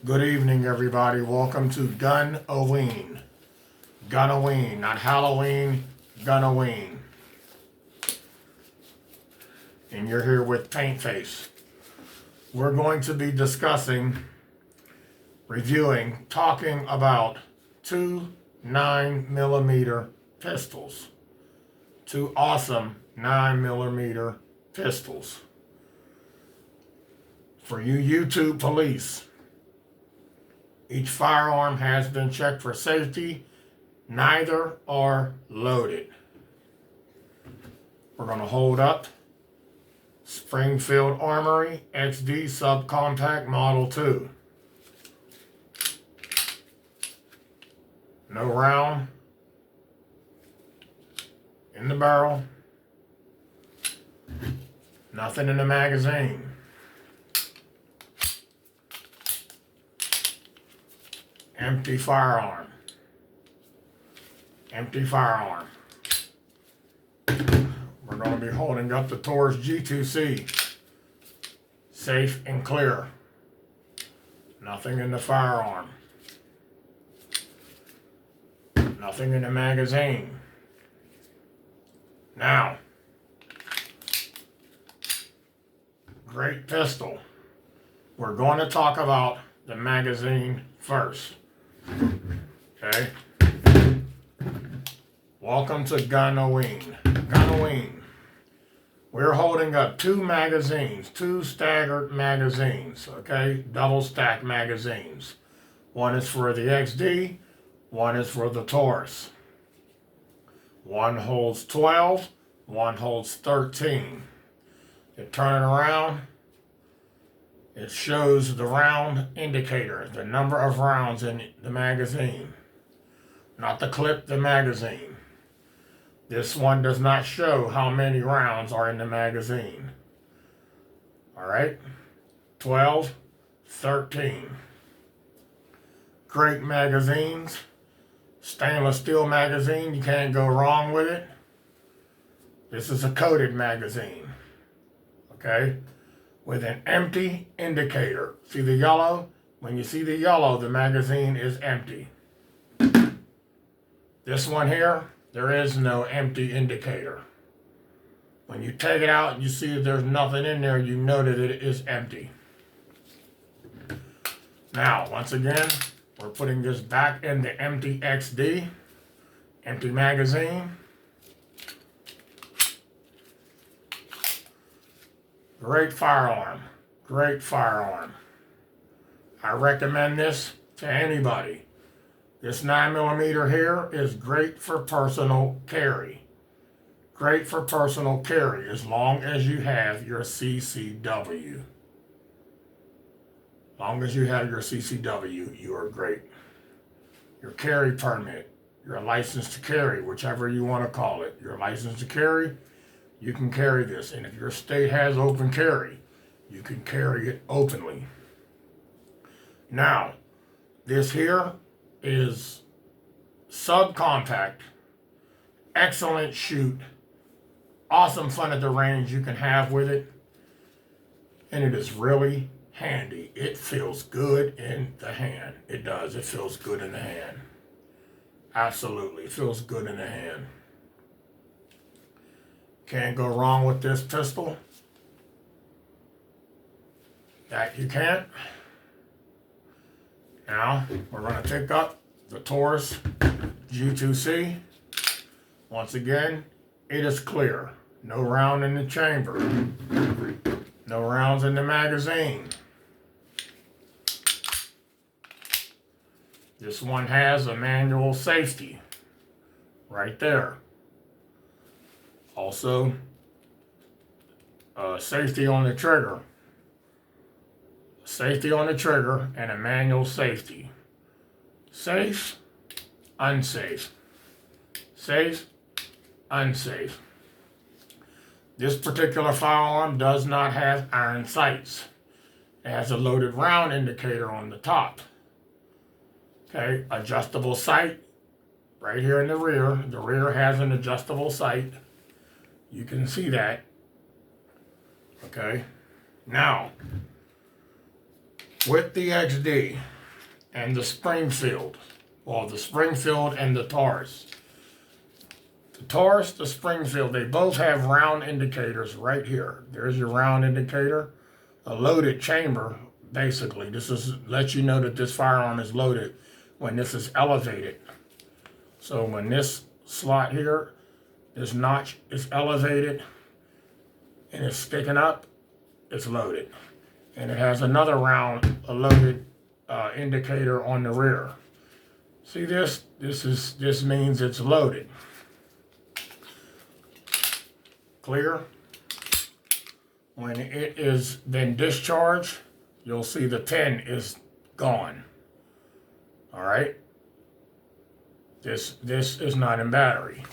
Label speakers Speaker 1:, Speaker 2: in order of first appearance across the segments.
Speaker 1: Good evening, everybody. Welcome to Gun-O-Ween. Gun-O-Ween, not Halloween, Gun-O-Ween. And you're here with Paintface. We're going to be discussing, reviewing, talking about two 9mm pistols. Two awesome 9mm pistols. For you YouTube police, each firearm has been checked for safety. Neither are loaded. We're going to hold up Springfield Armory XD Subcompact Model 2. No round in the barrel. Nothing in the magazine. Empty firearm. Empty firearm. We're going to be holding up the Taurus G2C. Safe and clear. Nothing in the firearm. Nothing in the magazine. Now, great pistol. We're going to talk about the magazine first. Okay? Welcome to Gun-O-Ween. Gun-O-Ween. We're holding up two magazines, two staggered magazines, okay? Double stack magazines. One is for the XD, one is for the Taurus. One holds 12, one holds 13. You turn it around, it shows the round indicator, the number of rounds in the magazine. Not the clip, the magazine. This one does not show how many rounds are in the magazine. Alright? 12, 13. Great magazines. Stainless steel magazine, you can't go wrong with it. This is a coated magazine. Okay? With an empty indicator. See the yellow? When you see the yellow, the magazine is empty. This one here, there is no empty indicator. When you take it out and you see that there's nothing in there, you know that it is empty. Now, once again, we're putting this back in the empty XD, empty magazine. Great firearm, great firearm. I recommend this to anybody. This 9mm here is great for personal carry. Great for personal carry as long as you have your CCW. As long as you have your CCW, you are great. Your carry permit, your license to carry, whichever you want to call it. Your license to carry, you can carry this. And if your state has open carry, you can carry it openly. Now, this here is subcompact, excellent shoot, awesome fun at the range you can have with it, and it is really handy. It feels good in the hand. It does. It feels good in the hand. Absolutely. It feels good in the hand. Can't go wrong with this pistol. That you can't. Now, we're going to pick up the Taurus G2C. Once again, it is clear. No round in the chamber. No rounds in the magazine. This one has a manual safety right there. Also, safety on the trigger. Safety on the trigger and a manual safety. Safe, unsafe. Safe, unsafe. This particular firearm does not have iron sights. It has a loaded round indicator on the top. Okay, adjustable sight right here in the rear. The rear has an adjustable sight. You can see that. Okay, now with the XD and the Springfield, well, the Springfield and the Taurus. The Taurus, the Springfield, they both have round indicators right here. There's your round indicator. A loaded chamber, basically. This is lets you know that this firearm is loaded when this is elevated. So when this slot here, this notch is elevated and it's sticking up, it's loaded. And it has another round, a loaded indicator on the rear. See this? This means it's loaded. Clear? When it is been discharged, you'll see the pin is gone. All right? This is not in battery.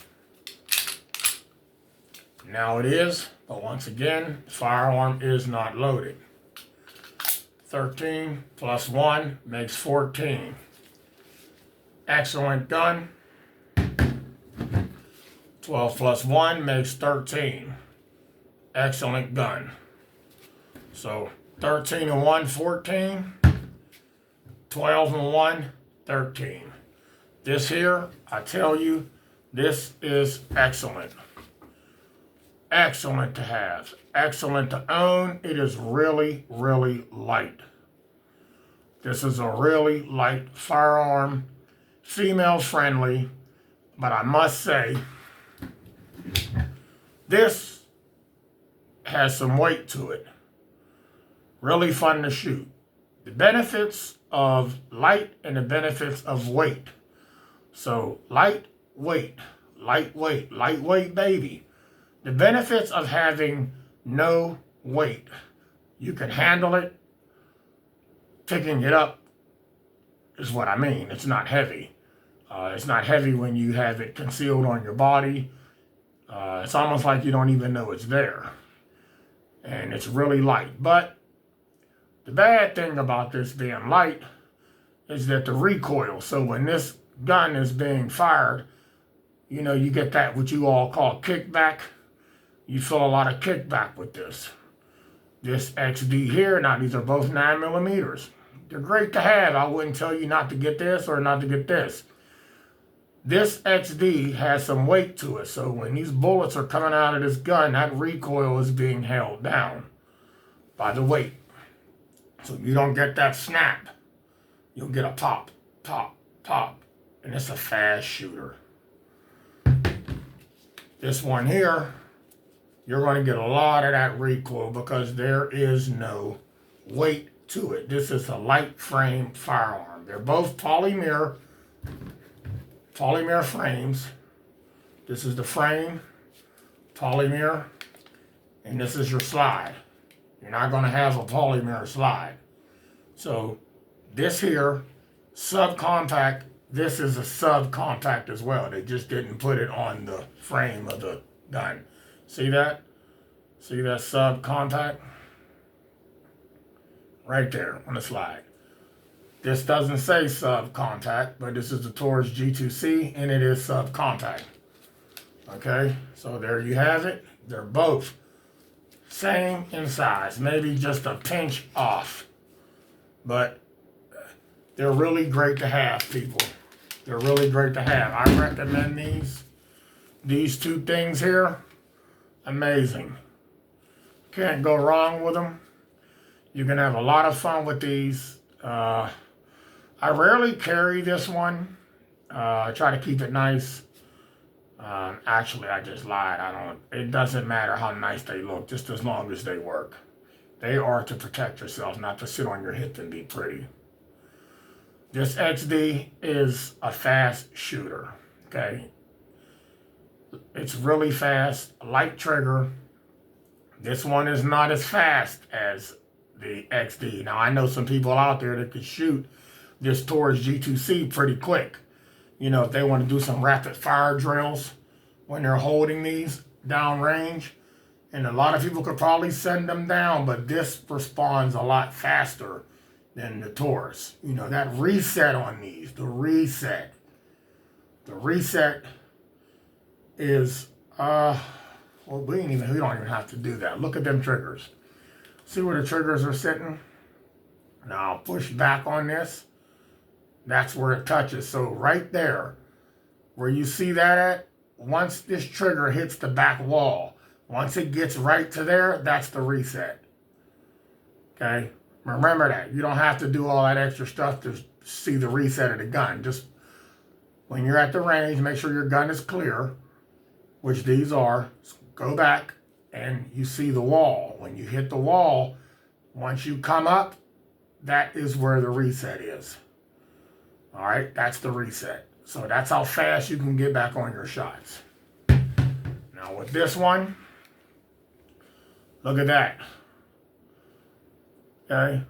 Speaker 1: Now it is, but once again, the firearm is not loaded. 13 plus 1 makes 14. Excellent gun. 12 plus 1 makes 13. Excellent gun. So 13 and 1, 14. 12 and 1, 13. This here, I tell you, this is excellent. Excellent to have. Excellent to own. It is really, really light. This is a really light firearm. Female friendly. But I must say, this has some weight to it. Really fun to shoot. The benefits of light and the benefits of weight. So lightweight, baby. The benefits of having no weight. You can handle it. Picking it up is what I mean. It's not heavy. It's not heavy when you have it concealed on your body. It's almost like you don't even know it's there. And it's really light. But the bad thing about this being light is that the recoil. So when this gun is being fired, you know, you get that what you all call kickback. You feel a lot of kickback with this. This XD here, now these are both 9mm. They're great to have. I wouldn't tell you not to get this or not to get this. This XD has some weight to it, so when these bullets are coming out of this gun, that recoil is being held down by the weight. So you don't get that snap. You'll get a pop, pop, pop, and it's a fast shooter. This one here, you're going to get a lot of that recoil because there is no weight to it. This is a light frame firearm. They're both polymer frames. This is the frame, polymer, and this is your slide. You're not going to have a polymer slide. So this here, subcompact, this is a subcompact as well. They just didn't put it on the frame of the gun. See that? See that subcompact? Right there on the slide. This doesn't say subcompact, but this is the Taurus G2C, and it is subcompact. Okay, so there you have it. They're both same in size, maybe just a pinch off. But they're really great to have, people. They're really great to have. I recommend these. These two things here, amazing. Can't go wrong with them. You can have a lot of fun with these. I rarely carry this one. I try to keep it nice. Actually, I just lied. It doesn't matter how nice they look, just as long as they work. They are to protect yourself, not to sit on your hip and be pretty. This XD is a fast shooter, okay? It's really fast, light trigger. This one is not as fast as the XD. Now, I know some people out there that could shoot this Taurus G2C pretty quick. You know, if they want to do some rapid fire drills when they're holding these down range. And a lot of people could probably send them down, but this responds a lot faster than the Taurus. You know, that reset on these, the reset is, well, we don't even have to do that. Look at them triggers. See where the triggers are sitting? Now I'll push back on this. That's where it touches. So right there, where you see that at, once this trigger hits the back wall, once it gets right to there, that's the reset. Okay? Remember that. You don't have to do all that extra stuff to see the reset of the gun. Just when you're at the range, make sure your gun is clear, which these are. Go back and you see the wall. When you hit the wall, once you come up, that is where the reset is. All right? That's the reset. So that's how fast you can get back on your shots. Now with this one, look at that. Okay?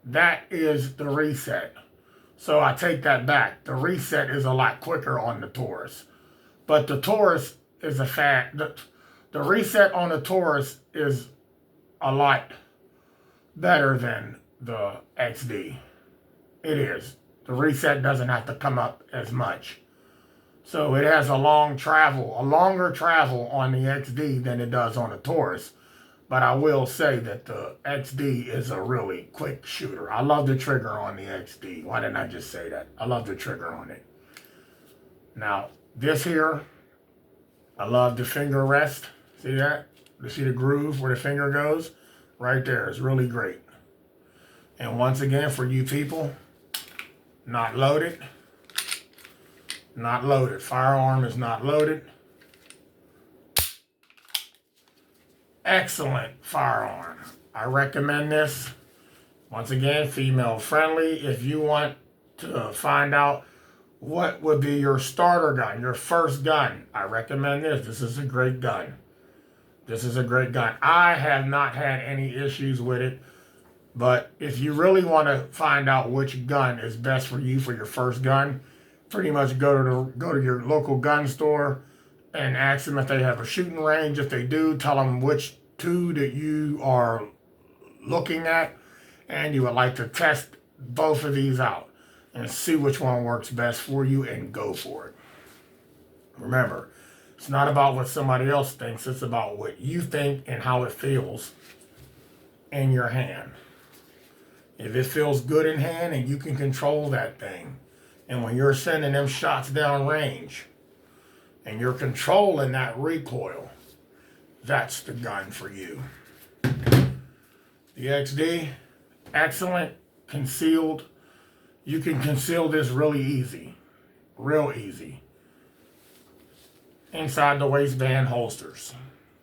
Speaker 1: That is the reset. So I take that back. The reset is a lot quicker on the Taurus. But the Taurus is a fact. The reset on the Taurus is a lot better than the XD. It is. The reset doesn't have to come up as much. So it has a longer travel on the XD than it does on the Taurus. But I will say that the XD is a really quick shooter. I love the trigger on the XD. Why didn't I just say that? I love the trigger on it. Now, this here, I love the finger rest. See that? You see the groove where the finger goes? Right there. It's really great. And once again, for you people, not loaded. Not loaded. Firearm is not loaded. Excellent firearm. I recommend this. Once again, female friendly. If you want to find out what would be your starter gun, your first gun, I recommend this. This is a great gun. This is a great gun. I have not had any issues with it, but if you really want to find out which gun is best for you for your first gun, pretty much go to your local gun store and ask them if they have a shooting range. If they do, tell them which two that you are looking at, and you would like to test both of these out and see which one works best for you and go for it. Remember, it's not about what somebody else thinks. It's about what you think and how it feels in your hand. If it feels good in hand and you can control that thing, and when you're sending them shots down range and you're controlling that recoil, that's the gun for you. The XD, excellent, concealed. You can conceal this really easy, real easy. Inside the waistband holsters.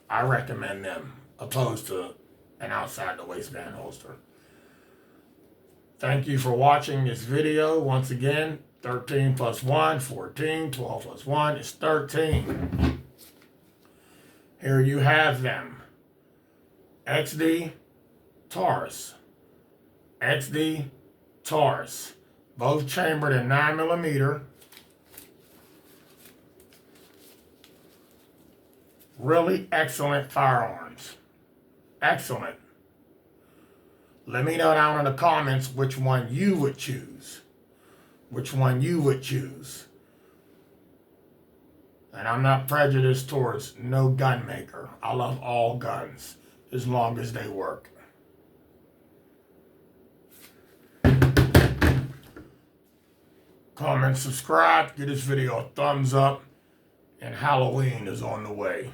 Speaker 1: I recommend them opposed to an outside the waistband holster. Thank you for watching this video. Once again, 13 plus 1, 14, 12 plus 1 is 13. Here you have them. XD, Taurus. XD, Taurus. Both chambered in 9mm. Really excellent firearms. Excellent. Let me know down in the comments which one you would choose. Which one you would choose. And I'm not prejudiced towards no gun maker. I love all guns as long as they work. Comment, subscribe, give this video a thumbs up, and Halloween is on the way.